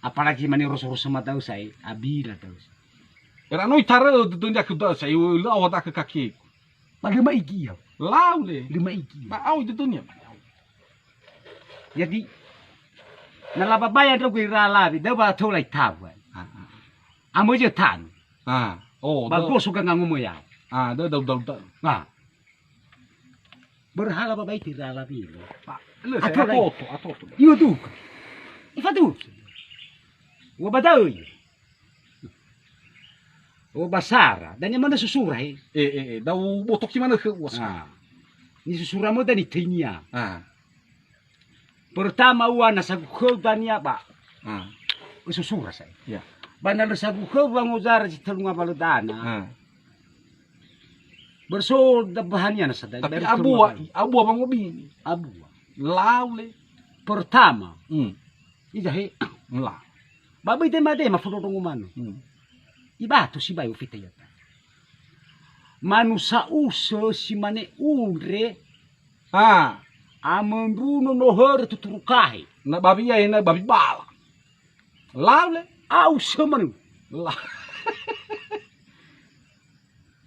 Apalagi mani urus-urus sama tahu saya, abila tahu. Era noi taro tutunja ku da sai u la wata ka kaki. Lima igi ya. Laule. 5 igi. Ma au tutunya. Jadi nalababaya do gira labi, da ba to lai tawa. Amo je tan. Oh, Ba go suka ngamu ya. Da. Berhala babai tira labi. Le sai atoto. Io tu. Ifatu. Wa badau. O basara, dan yang mana susura da botok mana ke wasa. Ni susura mo dan itinya. Pertama wana sagu dania ba. Susura saya. Ya. Bandar sagu bang uzara ci telunga baludana. Berso da bahannya na sada. Tapi abu bang mobi. Abu. Laule. Pertama. Ijahe. La. Babai temade mafurong umano. Ibato si bayo fita yata. Manu sa uso si mane unre. Amandruno no hor tuturukahe. Na babi ya na babi bala. Laule. Au semanu. La.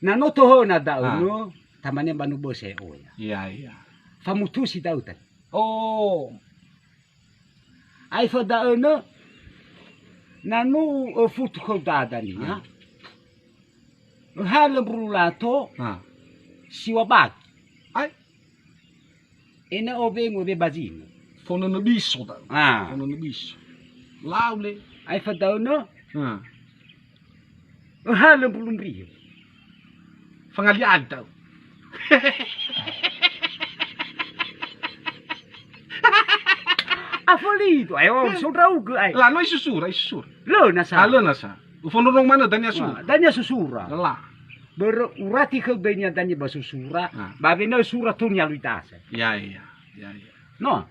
Na no toho na dauno. Tamane banu bose oya. Iya. Famutu si dautan. Oh. Ai fa dauno. Nanu futu kau dadani ya. Halam brulato. Siwa bagi. Ai. Ena obengo be bazino. Fono no biso da. Fono no biso. Laule. Ai fa dauno. Halam brulumrio. Fangalian tau. Afolido, ayo sobrau ke ai. La noi susura. Lo nasa. Lo nasa. Ufono rong mana danya su. Danya susura. La. Berurati ke danya ba susura. Babe no sura tunya luitasa. Ya. No.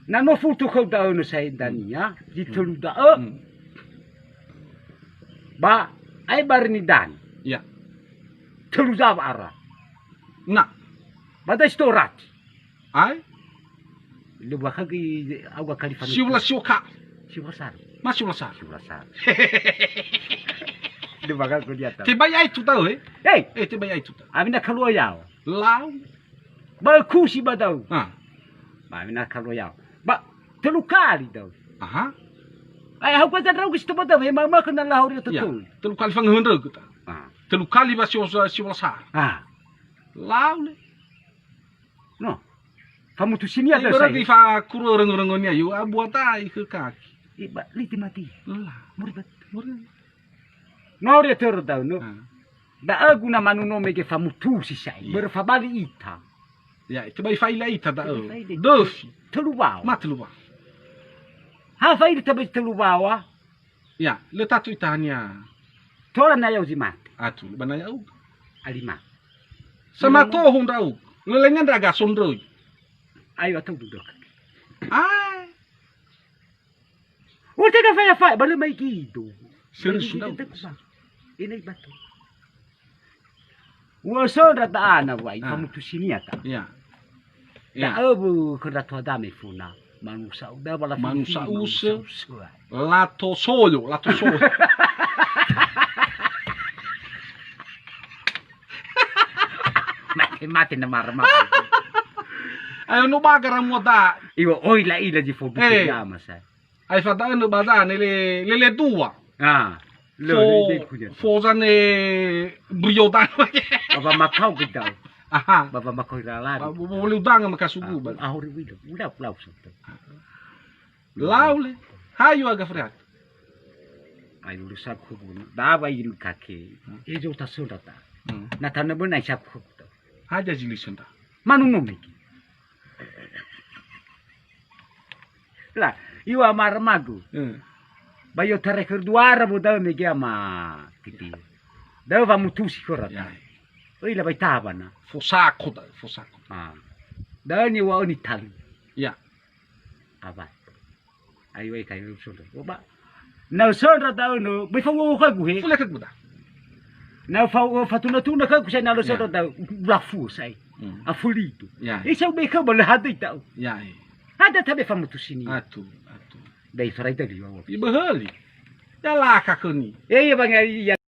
Na no futu ke daun sai dania, ditulu da. Ba ai barni dan. Ya. Tulu da ara. Na. Bada storat. Ai. Lu bakagi agua kalifan. Siula sioka. Siwasar. Siwasar. Lu bakal ko dia tahu. Te bayai tu tahu te bayai tu tahu. Amina kalau yao. Lau. Ba kusi badau. Ba amina kalau yao. Ba telu kali tau. Ai hau kata rau kisto badau he mama kena lahor itu tu. Telu kali fang hundred kita. Telu kali ba siwasar. Lau le. No. Kamu tu sini ada saya. Berarti fa kuro rengo-rengonya yu abuata ke kaki. Iba liti mati. Lah, murid. Nore ter dau no. Da aguna manuno mege famutu si sai. Berfabali ita. Ya, itu bai faila ita da. Dofi. Telubawa. Ma telubawa. Ha faila tabe telubawa. Ya, le tatu itanya. Tora na yau zimat. Atu, bana yau. Alima. Sama to hundrau. Lelengan daga sondroi. Ayo atau duduk. Ai. Udah dah fai baru mai gitu. Serius sudah. Ini batu. Waso rata ana wai kamu tu sini ata. Ya. Ya abu kena tu ada me funa. Manusia udah bala manusia usa. Lato solo. Mati na marma. Ayo no bagara mo da. Iwo ila di fobi chiama sai. Ai fatto no bada le tua. Fosa ne briodan. Baba makau kita. Baba makau rala. Boleh udang makasugu ba. Ahori wido. Udah pulau soto. Laule. Hayo aga frat. Ai lu sab khubun. Da ba yin kake. Ejo ta sodata. Na tanna bu na sab khub. Haja jilisenda. Manu nomeki. Lah, iwa marmagu. Bayo tareker duara bo daw megi ama kiti. Daw va mutusi korata. Oi la baitaba na. Fosako. Daw ni wa oni tal. Ya. Aba. ai wei kai so ro ba na so ra da no be fa wo ka gu he Fule ka guda. na fa wo fa tu na ka ku sai na so ra da la fu sai a fulito Ya. e se be ka ba le hadu ta Ya. ada ta be fa mutu sini Atu. dai farai da liwa Ibahali. Dala ka kuni. e bang